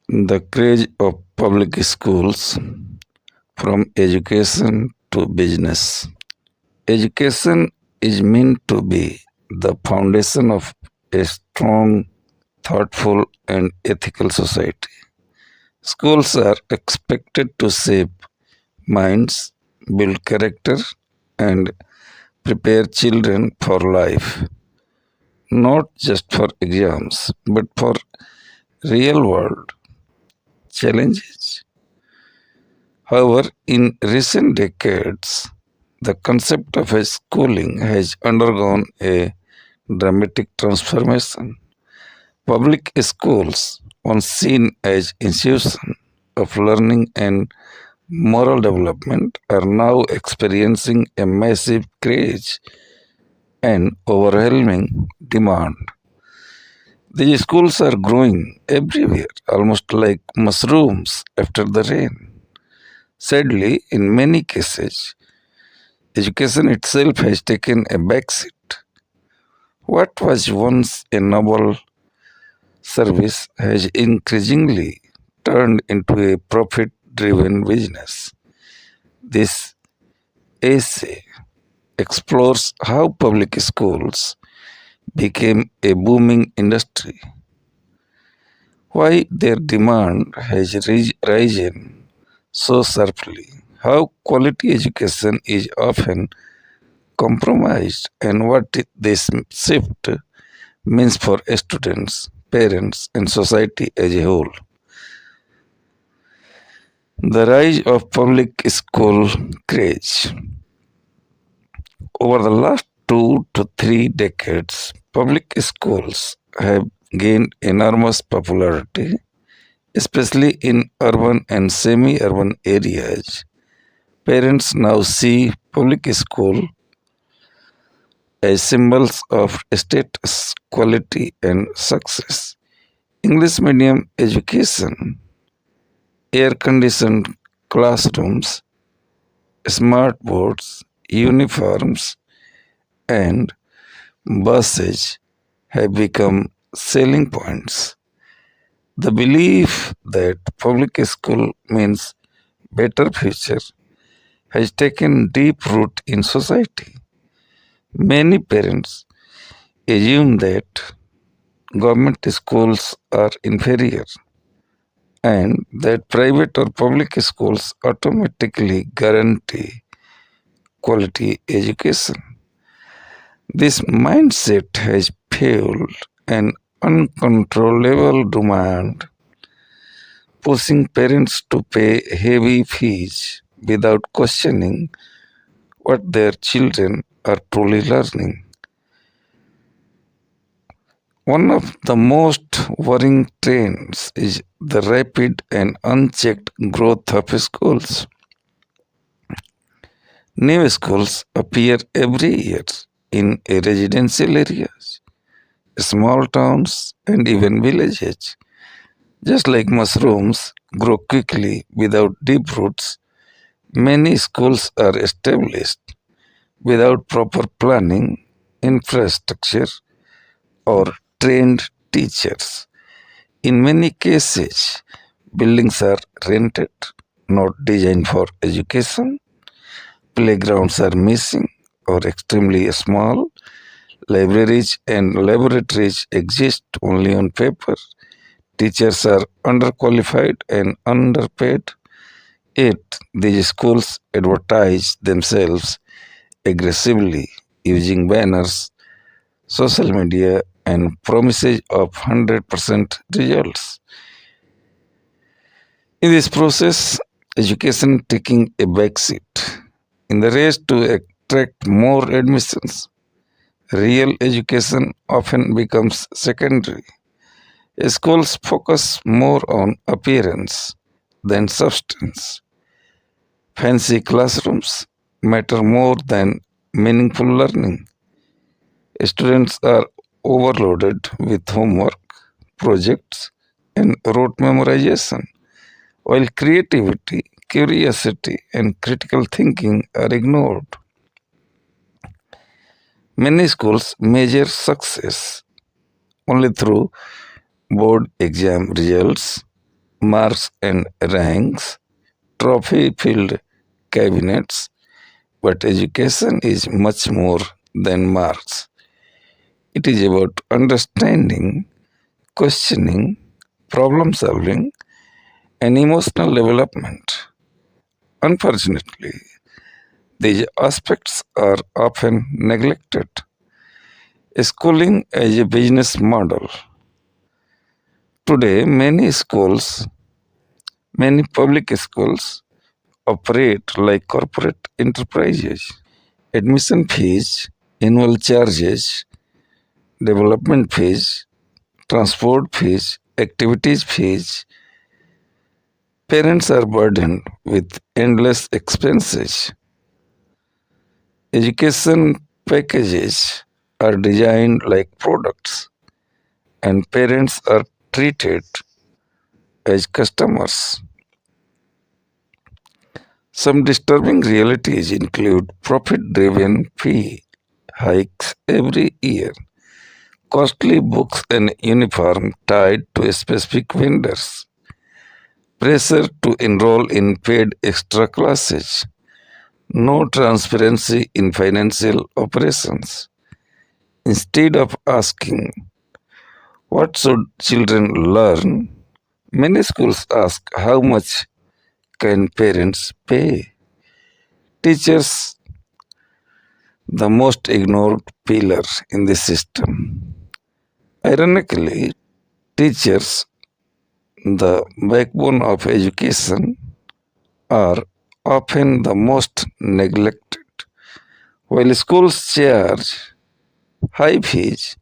The craze of public schools, from education to business. Education is meant to be the foundation of a strong, thoughtful, and ethical society. Schools are expected to shape minds, build character, and prepare children for life, not just for exams, but for real world challenges. However, in recent decades, the concept of a schooling has undergone a dramatic transformation. Public schools, once seen as institutions of learning and moral development, are now experiencing a massive craze and overwhelming demand. These schools are growing everywhere, almost like mushrooms after the rain. Sadly, in many cases, education itself has taken a backseat. What was once a noble service has increasingly turned into a profit driven business. This essay explores how public schools became a booming industry, why their demand has risen so sharply, how quality education is often compromised, and what this shift means for students, parents, and society as a whole. The rise of public school craze. Over the last 2 to 3 decades, public schools have gained enormous popularity, especially in urban and semi urban areas. Parents now see public school as symbols of status, quality, and success. English medium education, air conditioned classrooms, smart boards, uniforms, and buses have become selling points. The belief that public school means better future has taken deep root in society. Many parents assume that government schools are inferior and that private or public schools automatically guarantee quality education. This mindset has fueled an uncontrollable demand, pushing parents to pay heavy fees without questioning what their children are truly learning. One of the most worrying trends is the rapid and unchecked growth of schools. New schools appear every year in residential areas, small towns, and even villages. Just like mushrooms grow quickly without deep roots, many schools are established without proper planning, infrastructure, or trained teachers. In many cases, buildings are rented, not designed for education. Playgrounds are missing or extremely small. Libraries and laboratories exist only on paper. Teachers are underqualified and underpaid. Yet, these schools advertise themselves aggressively using banners, social media, and promises of 100% results. In this process, education taking a backseat. In the race to attract more admissions, real education often becomes secondary. Schools focus more on appearance than substance. Fancy classrooms matter more than meaningful learning. Students are overloaded with homework, projects, and rote memorization, while creativity, curiosity, and critical thinking are ignored. Many schools measure success only through board exam results, marks and ranks, trophy-filled cabinets, but education is much more than marks. It is about understanding, questioning, problem solving, and emotional development. Unfortunately, these aspects are often neglected. Schooling as a business model. Today, many public schools operate like corporate enterprises. Admission fees, annual charges, development fees, transport fees, activities fees. Parents are burdened with endless expenses. Education packages are designed like products, and parents are treated as customers. Some disturbing realities include profit driven fee hikes every year, costly books and uniform tied to specific vendors, pressure to enroll in paid extra classes, no transparency in financial operations. Instead of asking, what should children learn? Many schools ask, how much can parents pay? Teachers, the most ignored pillar in the system. Ironically, teachers, the backbone of education, are often the most neglected. While schools charge high fees,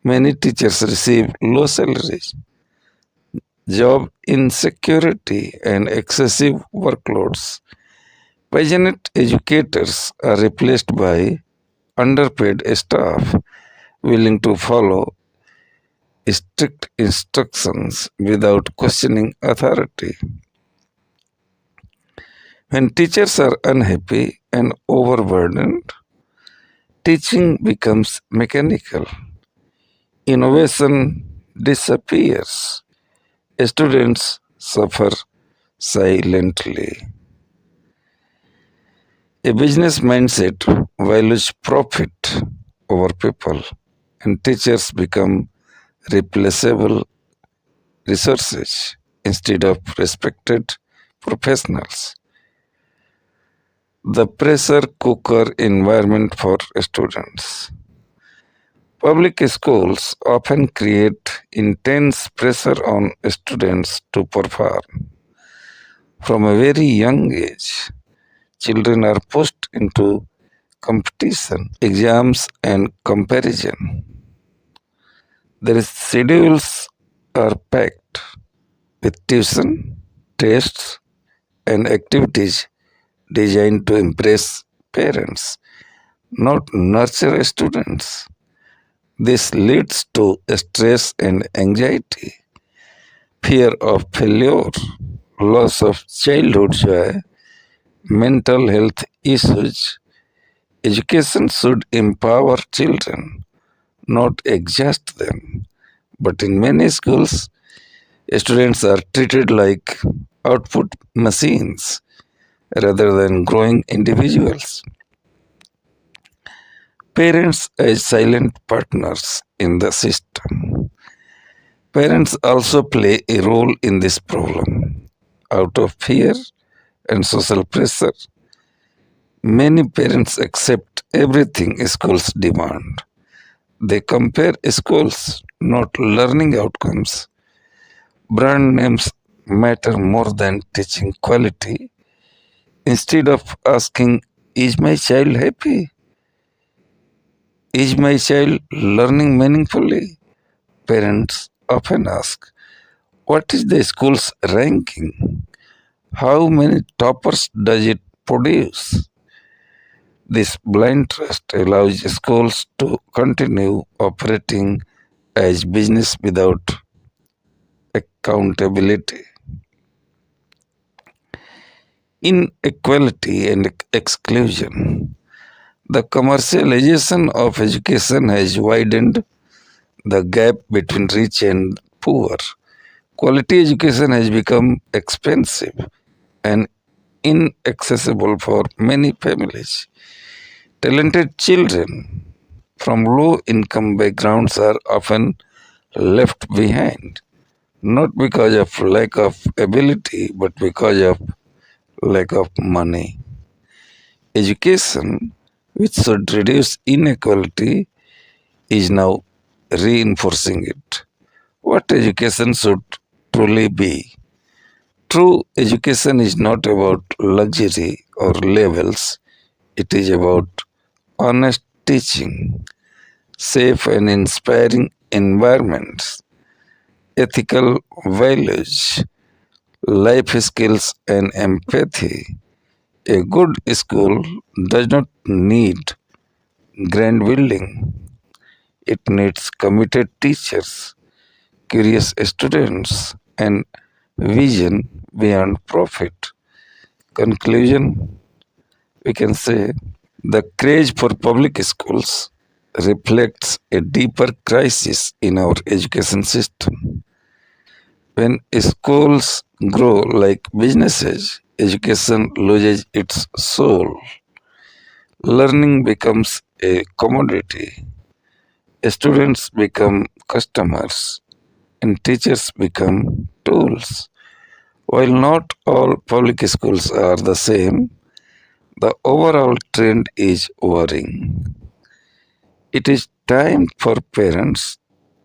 many teachers receive low salaries. Job insecurity and excessive workloads. Passionate educators are replaced by underpaid staff willing to follow strict instructions without questioning authority. When teachers are unhappy and overburdened, teaching becomes mechanical. Innovation disappears. Students suffer silently. A business mindset values profit over people, and teachers become replaceable resources instead of respected professionals. The pressure cooker environment for students. Public schools often create intense pressure on students to perform. From a very young age, children are pushed into competition, exams, and comparison. Their schedules are packed with tuition, tests, and activities designed to impress parents, not nurture students. This leads to stress and anxiety, fear of failure, loss of childhood joy, mental health issues. Education should empower children, not exhaust them. But in many schools, students are treated like output machines rather than growing individuals. Parents as silent partners in the system. Parents also play a role in this problem. Out of fear and social pressure, many parents accept everything schools demand. They compare schools, not learning outcomes. Brand names matter more than teaching quality. Instead of asking, is my child happy? Is my child learning meaningfully? Parents often ask, what is the school's ranking? How many toppers does it produce? This blind trust allows schools to continue operating as business without accountability. Inequality and exclusion. The commercialization of education has widened the gap between rich and poor. Quality education has become expensive and inaccessible for many families. Talented children from low income backgrounds are often left behind, not because of lack of ability, but because of lack of money. Education, which should reduce inequality, is now reinforcing it. What education should truly be? True education is not about luxury or levels, it is about honest teaching, safe and inspiring environments, ethical values, life skills, and empathy. A good school does not need grand building. It needs committed teachers, curious students, and vision beyond profit. Conclusion, we can say the craze for public schools reflects a deeper crisis in our education system. When schools grow like businesses, education loses its soul. Learning becomes a commodity. Students become customers and teachers become tools. While not all public schools are the same, the overall trend is worrying. It is time for parents,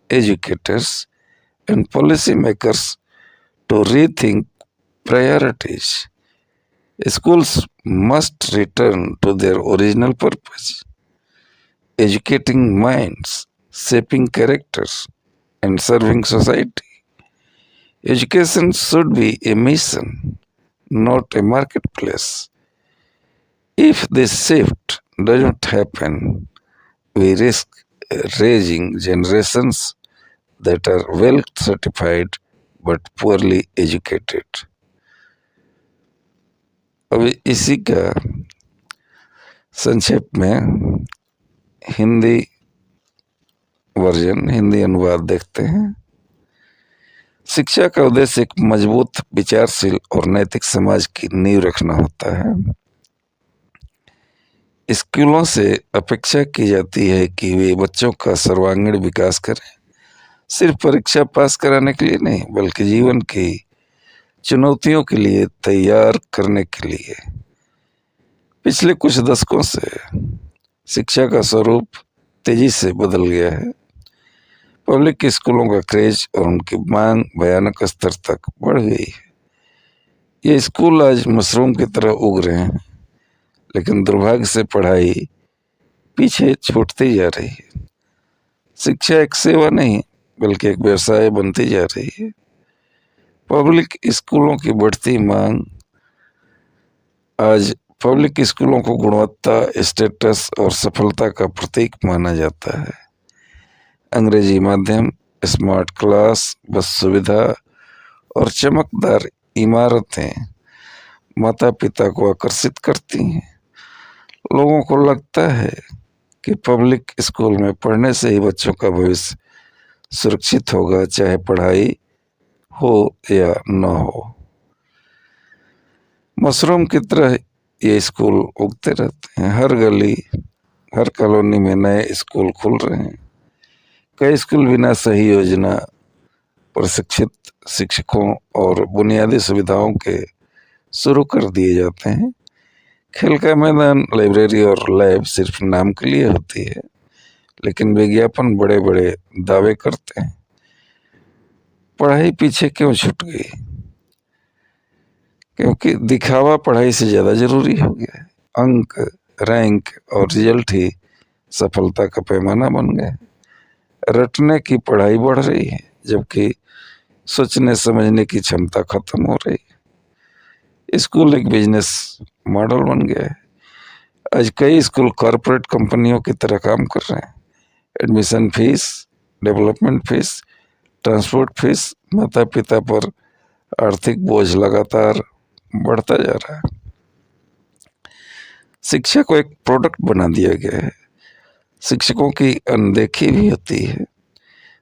educators, and policymakers to rethink priorities. Schools must return to their original purpose, educating minds, shaping characters, and serving society. Education should be a mission, not a marketplace. If this shift doesn't happen, we risk raising generations that are well certified but poorly educated. अब इसी का संक्षेप में Hindi version, Hindi अनुवाद देखते हैं। शिक्षा का उद्देश्य एक मजबूत, विचारशील और नैतिक समाज की नींव रखना होता है। स्कूलों से अपेक्षा की जाती है कि वे बच्चों का सर्वांगीण विकास करें, सिर्फ परीक्षा पास कराने के लिए नहीं, बल्कि जीवन की चुनौतियों के लिए तैयार करने के लिए। पिछले कुछ दशकों से शिक्षा का स्वरूप तेजी से बदल गया है। पब्लिक स्कूलों का क्रेज और उनकी मांग भयानक स्तर तक बढ़ गई है। ये स्कूल आज मशरूम की तरह उग रहे हैं, लेकिन दुर्भाग्य से पढ़ाई पीछे छूटती जा रही है। शिक्षा एक सेवा नहीं, बल्कि एक व्यवसाय बनती जा रही है। पब्लिक स्कूलों की बढ़ती मांग आज पब्लिक स्कूलों को गुणवत्ता, स्टेटस और सफलता का प्रतीक माना जाता है। अंग्रेजी माध्यम, स्मार्ट क्लास, बस सुविधा और चमकदार इमारतें माता पिता को आकर्षित करती हैं। लोगों को लगता है कि पब्लिक स्कूल में पढ़ने से ही बच्चों का भविष्य सुरक्षित होगा, चाहे पढ़ाई हो या न हो। मशरूम की तरह ये स्कूल उगते रहते हैं। हर गली, हर कॉलोनी में नए स्कूल खुल रहे हैं। कई स्कूल बिना सही योजना, प्रशिक्षित शिक्षकों और बुनियादी सुविधाओं के शुरू कर दिए जाते हैं। खेल का मैदान, लाइब्रेरी और लैब सिर्फ नाम के लिए होती है, लेकिन विज्ञापन बड़े बड़े दावे करते हैं। पढ़ाई पीछे क्यों छूट गई? क्योंकि दिखावा पढ़ाई से ज़्यादा जरूरी हो गया है। अंक, रैंक और रिजल्ट ही सफलता का पैमाना बन गए। रटने की पढ़ाई बढ़ रही है, जबकि सोचने समझने की क्षमता खत्म हो रही है। स्कूल एक बिजनेस मॉडल बन गया है। आज कई स्कूल कॉरपोरेट कंपनियों की तरह काम कर रहे हैं। Admission fees, development fees, transport fees, माता पिता पर आर्थिक बोझ लगातार बढ़ता जा रहा है। शिक्षा को एक प्रोडक्ट बना दिया गया है। शिक्षकों की अनदेखी भी होती है।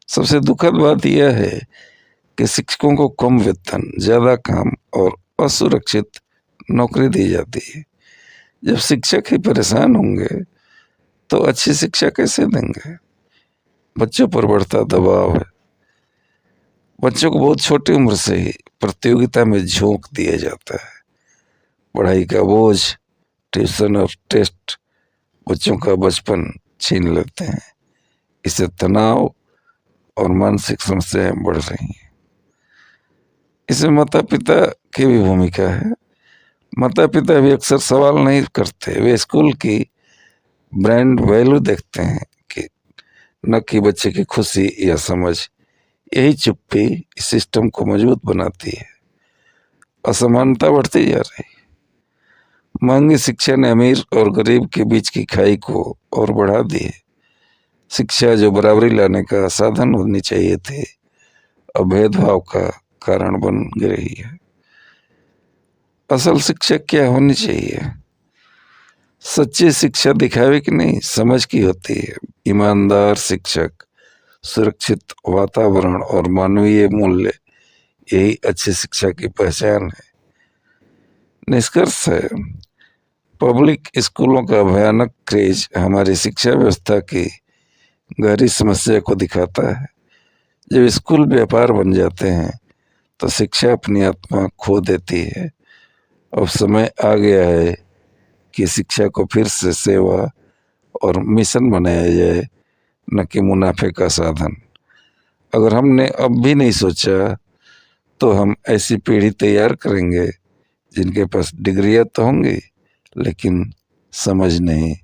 सबसे दुखद बात यह है कि शिक्षकों को कम वेतन, ज़्यादा काम और असुरक्षित नौकरी दी जाती है। जब शिक्षक ही परेशान होंगे तो अच्छी शिक्षा कैसे देंगे? बच्चों पर बढ़ता दबाव है। बच्चों को बहुत छोटी उम्र से ही प्रतियोगिता में झोंक दिया जाता है। पढ़ाई का बोझ, ट्यूशन और टेस्ट बच्चों का बचपन छीन लेते हैं। इससे तनाव और मानसिक समस्याएं बढ़ रही हैं। इसमें माता पिता की भी भूमिका है। माता पिता भी अक्सर सवाल नहीं करते, वे स्कूल की ब्रांड वैल्यू देखते हैं कि न कि बच्चे की खुशी या समझ। यही चुप्पी इस सिस्टम को मजबूत बनाती है। असमानता बढ़ती जा रही है। महंगी शिक्षा ने अमीर और गरीब के बीच की खाई को और बढ़ा दी है। शिक्षा जो बराबरी लाने का साधन होनी चाहिए थी, अब भेदभाव का कारण बन रही है। असल शिक्षा क्या होनी चाहिए? सच्ची शिक्षा दिखावे की नहीं, समझ की होती है। ईमानदार शिक्षक, सुरक्षित वातावरण और मानवीय मूल्य, यही अच्छी शिक्षा की पहचान है। निष्कर्ष है, पब्लिक स्कूलों का भयानक क्रेज हमारी शिक्षा व्यवस्था की गहरी समस्या को दिखाता है। जब स्कूल व्यापार बन जाते हैं तो शिक्षा अपनी आत्मा खो देती है। अब समय आ गया है कि शिक्षा को फिर से सेवा और मिशन बनाया जाए, न कि मुनाफे का साधन। अगर हमने अब भी नहीं सोचा तो हम ऐसी पीढ़ी तैयार करेंगे जिनके पास डिग्रियां तो होंगी लेकिन समझ नहीं।